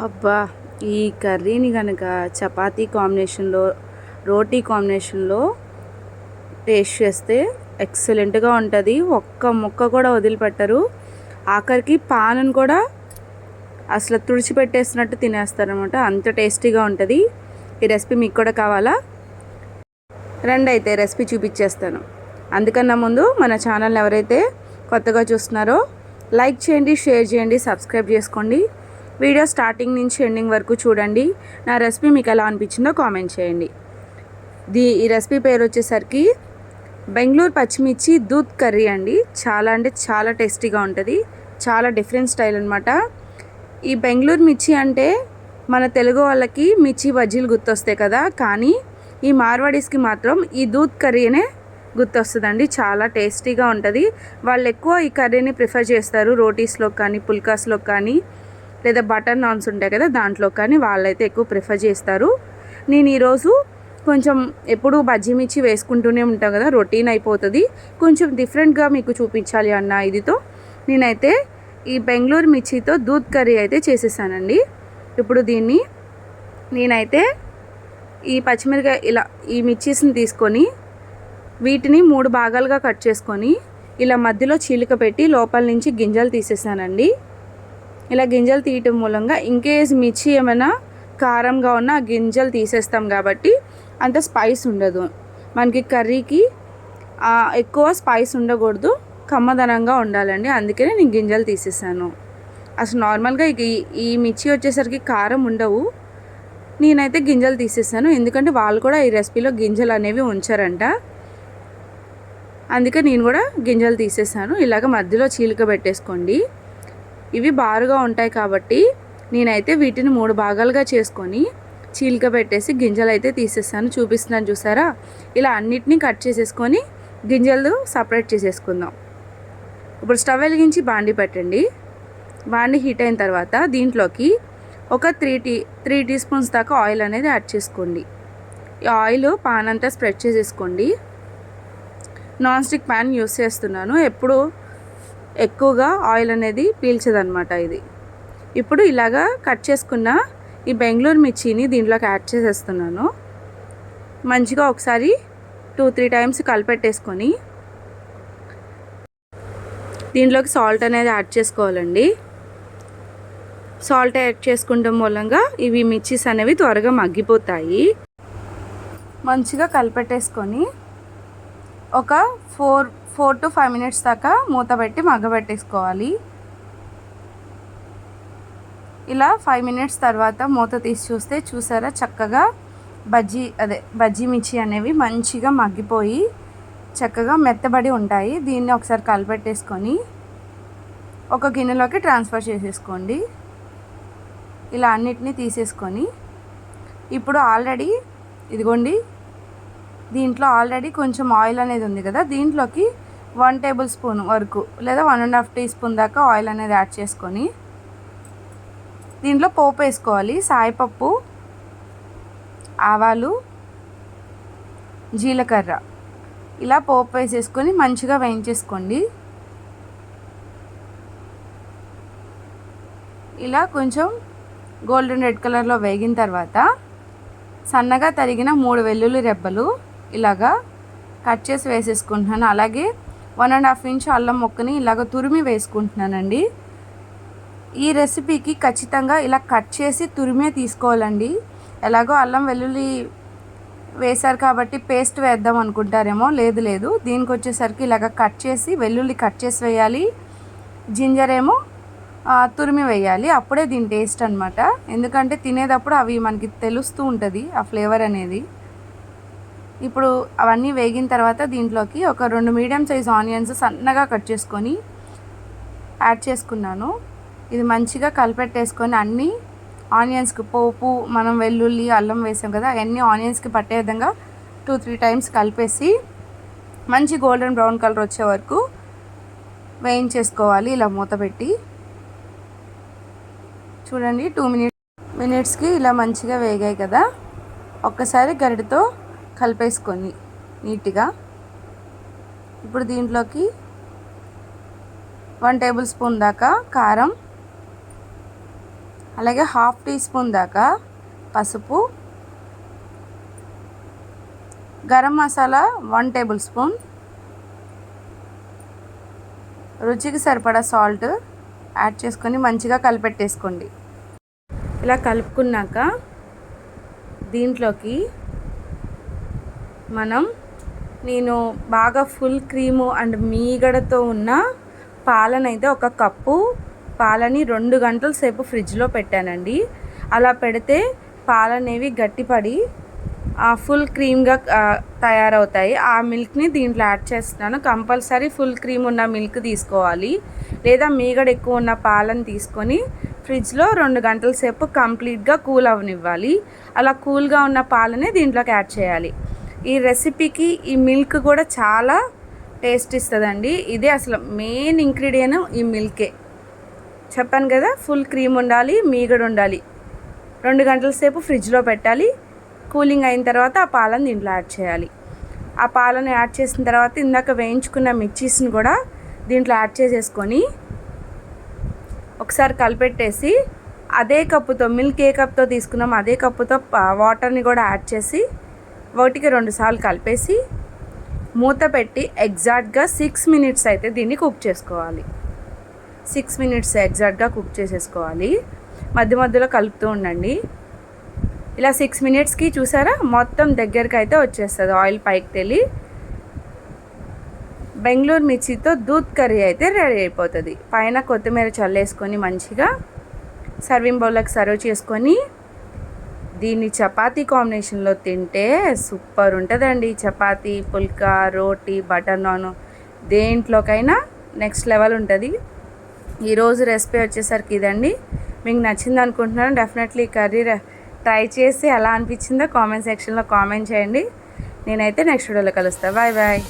అబ్బా! ఈ కర్రీని గనక చపాతీ కాంబినేషన్‌లో, రోటీ కాంబినేషన్‌లో టేస్ట్ చేస్తే ఎక్సలెంట్‌గా ఉంటది. ఒక్క ముక్క కూడా వదిలిపెట్టరు. ఆఖరికి పానను కూడా అసలు తుడిచిపెట్టేసినట్టు తినేస్తారనమాట. అంత టేస్టీగా ఉంటది. ఈ రెసిపీ మీకు కూడా కావాలా? రండైతే రెసిపీ చూపించేస్తాను. అందుకన్నా ముందు మన ఛానల్‌ని ఎవరైతే కొత్తగా చూస్తున్నారో లైక్ చేయండి, షేర్ చేయండి, సబ్స్క్రైబ్ చేసుకోండి. వీడియో స్టార్టింగ్ నుంచి ఎండింగ్ వరకు చూడండి. నా రెసిపీ మీకు ఎలా అనిపించిందో కామెంట్ చేయండి. ఈ రెసిపీ పేరు వచ్చేసరికి బెంగళూరు పచ్చిమిర్చి దూద్ కర్రీ అండి. చాలా అంటే చాలా టేస్టీగా ఉంటుంది. చాలా డిఫరెంట్ స్టైల్ అనమాట. ఈ బెంగళూరు మిర్చి అంటే మన తెలుగు వాళ్ళకి మిర్చి బజ్జీలు గుర్తొస్తాయి కదా, కానీ ఈ మార్వాడీస్కి మాత్రం ఈ దూద్ కర్రీనే గుర్తొస్తుందండి. చాలా టేస్టీగా ఉంటుంది. వాళ్ళు ఎక్కువ ఈ కర్రీని ప్రిఫర్ చేస్తారు. రోటీస్లో కానీ, పుల్కాస్లో కానీ, లేదా బటర్ నాన్స్ ఉంటాయి కదా దాంట్లో కానీ వాళ్ళైతే ఎక్కువ ప్రిఫర్ చేస్తారు. నేను ఈరోజు కొంచెం ఎప్పుడు బజ్జీ మిర్చి వేసుకుంటూనే ఉంటాం కదా, రొటీన్ అయిపోతుంది. కొంచెం డిఫరెంట్గా మీకు చూపించాలి అన్న ఇదితో నేనైతే ఈ బెంగళూరు మిర్చితో దూద్ కర్రీ అయితే చేసేసానండి. ఇప్పుడు దీన్ని నేనైతే ఈ పచ్చిమిరకాయ ఇలా ఈ మిర్చీస్ని తీసుకొని వీటిని 3 భాగాలుగా కట్ చేసుకొని ఇలా మధ్యలో చీలిక పెట్టి లోపల నుంచి గింజలు తీసేసానండి. ఇలా గింజలు తీయటం మూలంగా ఇన్కేస్ మిర్చి ఏమైనా కారంగా ఉన్న ఆ గింజలు తీసేస్తాం కాబట్టి అంత స్పైస్ ఉండదు మనకి. కర్రీకి ఎక్కువ స్పైస్ ఉండకూడదు, కమ్మదనంగా ఉండాలండి. అందుకనే నేను గింజలు తీసేసాను. అసలు నార్మల్గా ఈ మిర్చి వచ్చేసరికి కారం ఉండవు. నేనైతే గింజలు తీసేసాను, ఎందుకంటే వాళ్ళు కూడా ఈ రెసిపీలో గింజలు అనేవి ఉంచారంట. అందుకే నేను కూడా గింజలు తీసేసాను. ఇలాగ మధ్యలో చీలిక పెట్టేసుకోండి. ఇవి బారుగా ఉంటాయి కాబట్టి నేనైతే వీటిని 3 భాగాలుగా చేసుకొని చీలిక పెట్టేసి గింజలు అయితే తీసేసాను. చూపిస్తున్నాను చూసారా, ఇలా అన్నిటినీ కట్ చేసేసుకొని గింజలు సపరేట్ చేసేసుకుందాం. ఇప్పుడు స్టవ్ వెలిగించి బాండి పెట్టండి. బాండి హీట్ అయిన తర్వాత దీంట్లోకి ఒక 3 టీ స్పూన్స్ దాకా ఆయిల్ అనేది యాడ్ చేసుకోండి. ఈ ఆయిల్ పాన్ అంతా స్ప్రెడ్ చేసేసుకోండి. నాన్ స్టిక్ ప్యాన్ యూస్ చేస్తున్నాను. ఎప్పుడు ఎక్కువగా ఆయిల్ అనేది పీల్చదనమాట ఇది. ఇప్పుడు ఇలాగా కట్ చేసుకున్న ఈ బెంగళూరు మిర్చిని దీంట్లోకి యాడ్ చేసేస్తున్నాను. మంచిగా ఒకసారి 2-3 టైమ్స్ కలిపెట్టేసుకొని దీంట్లోకి సాల్ట్ అనేది యాడ్ చేసుకోవాలండి. సాల్ట్ యాడ్ చేసుకుంటాం మూలంగా ఇవి మిర్చీస్ అనేవి త్వరగా మగ్గిపోతాయి. మంచిగా కలిపెట్టేసుకొని ఒక 4 to 5 minutes దాకా మూత పెట్టి మగ్గబెట్టేసుకోవాలి. ఇలా 5 minutes తర్వాత మూత తీసి చూస్తే చూసారా, చక్కగా బజ్జీ మిర్చి అనేవి మంచిగా మగ్గిపోయి చక్కగా మెత్తబడి ఉంటాయి. దీన్ని ఒకసారి కలిపెట్టేసుకొని ఒక గిన్నెలోకి ట్రాన్స్ఫర్ చేసేసుకోండి. ఇలా అన్నిటినీ తీసేసుకొని ఇప్పుడు ఆల్రెడీ ఇదిగోండి, దీంట్లో ఆల్రెడీ కొంచెం ఆయిల్ అనేది ఉంది కదా, దీంట్లోకి 1 టేబుల్ స్పూన్ వరకు లేదా 1.5 టీ స్పూన్ దాకా ఆయిల్ అనేది యాడ్ చేసుకొని దీంట్లో పోపు వేసుకోవాలి. సాయిపప్పు, ఆవాలు, జీలకర్ర ఇలా పోపు వేసేసుకొని మంచిగా వేయించేసుకోండి. ఇలా కొంచెం గోల్డెన్ రెడ్ కలర్లో వేగిన తర్వాత సన్నగా తరిగిన 3 వెల్లుల్లి రెబ్బలు ఇలాగా కట్ చేసి వేసేసుకుంటున్నాను. అలాగే 1.5 ఇంచ్ అల్లం ముక్కని ఇలాగ తురిమి వేసుకుంటున్నానండి. ఈ రెసిపీకి ఖచ్చితంగా ఇలా కట్ చేసి తురిమే తీసుకోవాలండి. ఎలాగో అల్లం వెల్లుల్లి వేశారు కాబట్టి పేస్ట్ వేద్దాం అనుకుంటారేమో, లేదు, దీనికి వచ్చేసరికి ఇలాగ కట్ చేసి వెల్లుల్లి కట్ చేసి వేయాలి, జింజర్ ఏమో తురిమి వేయాలి. అప్పుడే దీని టేస్ట్ అనమాట. ఎందుకంటే తినేటప్పుడు అవి మనకి తెలుస్తూ ఉంటుంది ఆ ఫ్లేవర్ అనేది. ఇప్పుడు అవన్నీ వేగిన తర్వాత దీంట్లోకి ఒక 2 మీడియం సైజ్ ఆనియన్స్ సన్నగా కట్ చేసుకొని యాడ్ చేసుకున్నాను. ఇది మంచిగా కలిపెట్టేసుకొని అన్ని ఆనియన్స్కి పోపు, మనం వెల్లుల్లి అల్లం వేసాం కదా, అన్ని ఆనియన్స్కి పట్టే విధంగా 2-3 టైమ్స్ కలిపేసి మంచి గోల్డెన్ బ్రౌన్ కలర్ వచ్చే వరకు వేయించేసుకోవాలి. ఇలా మూత పెట్టి చూడండి, 2 మినిట్స్కి ఇలా మంచిగా వేగాయి కదా. ఒక్కసారి గరిటతో కలిపేసుకొని నీట్గా ఇప్పుడు దీంట్లోకి 1 టేబుల్ స్పూన్ దాకా కారం, అలాగే హాఫ్ టీ స్పూన్ దాకా పసుపు, గరం మసాలా 1 టేబుల్ స్పూన్, రుచికి సరిపడా సాల్ట్ యాడ్ చేసుకొని మంచిగా కలిపెట్టేసుకోండి. ఇలా కలుపుకున్నాక దీంట్లోకి నేను బాగా ఫుల్ క్రీము అండ్ మీగడతో ఉన్న పాలనైతే 1 కప్పు పాలని 2 గంటల సేపు ఫ్రిడ్జ్లో పెట్టానండి. అలా పెడితే పాలనేవి గట్టిపడి ఫుల్ క్రీమ్గా తయారవుతాయి. ఆ మిల్క్ని దీంట్లో యాడ్ చేస్తున్నాను. కంపల్సరీ ఫుల్ క్రీమ్ ఉన్న మిల్క్ తీసుకోవాలి, లేదా మీగడ ఎక్కువ ఉన్న పాలను తీసుకొని ఫ్రిడ్జ్లో 2 గంటల సేపు కంప్లీట్గా కూల్ అవ్వనివ్వాలి. అలా కూల్గా ఉన్న పాలనే దీంట్లోకి యాడ్ చేయాలి. ఈ రెసిపీకి ఈ మిల్క్ కూడా చాలా టేస్ట్ ఇస్తుందండి. ఇదే అసలు మెయిన్ ఇంగ్రీడియంట్, ఈ మిల్కే. చెప్పాను కదా, ఫుల్ క్రీమ్ ఉండాలి, మీగడ ఉండాలి. 2 గంటల సేపు ఫ్రిడ్జ్లో పెట్టాలి. కూలింగ్ అయిన తర్వాత ఆ పాలను దీంట్లో యాడ్ చేయాలి. ఆ పాలను యాడ్ చేసిన తర్వాత ఇందాక వేయించుకున్న మిర్చీస్ని కూడా దీంట్లో యాడ్ చేసేసుకొని ఒకసారి కలిపెట్టేసి అదే కప్పుతో, మిల్క్ ఏ కప్తో తీసుకున్నాం అదే కప్పుతో వాటర్ని కూడా యాడ్ చేసి 1కి 2 సార్లు కలిపేసి మూత పెట్టి ఎగ్జాక్ట్గా 6 మినిట్స్ అయితే దీన్ని కుక్ చేసుకోవాలి. 6 మినిట్స్ ఎగ్జాక్ట్గా కుక్ చేసేసుకోవాలి. మధ్య మధ్యలో కలుపుతూ ఉండండి. ఇలా 6 మినిట్స్కి చూసారా మొత్తం దగ్గరికి అయితే వచ్చేస్తుంది. ఆయిల్ పైకి తెలి బెంగళూరు మిర్చితో దూద్ కర్రీ అయితే రెడీ అయిపోతుంది. పైన కొత్తిమీర చల్లేసుకొని మంచిగా సర్వింగ్ బౌల్లోకి సర్వ్ చేసుకొని దీన్ని చపాతీ కాంబినేషన్లో తింటే సూపర్ ఉంటుందండి. చపాతీ, పుల్కా, రోటీ, బటర్ నాన్ దేంట్లోకైనా నెక్స్ట్ లెవెల్ ఉంటుంది. ఈరోజు రెసిపీ వచ్చేసరికి ఇదండి. మీకు నచ్చింది అనుకుంటున్నాను. డెఫినెట్లీ కర్రీ ట్రై చేసి ఎలా అనిపించిందో కామెంట్ సెక్షన్లో కామెంట్ చేయండి. నేనైతే నెక్స్ట్ వీడియోలో కలుస్తాను. Bye bye.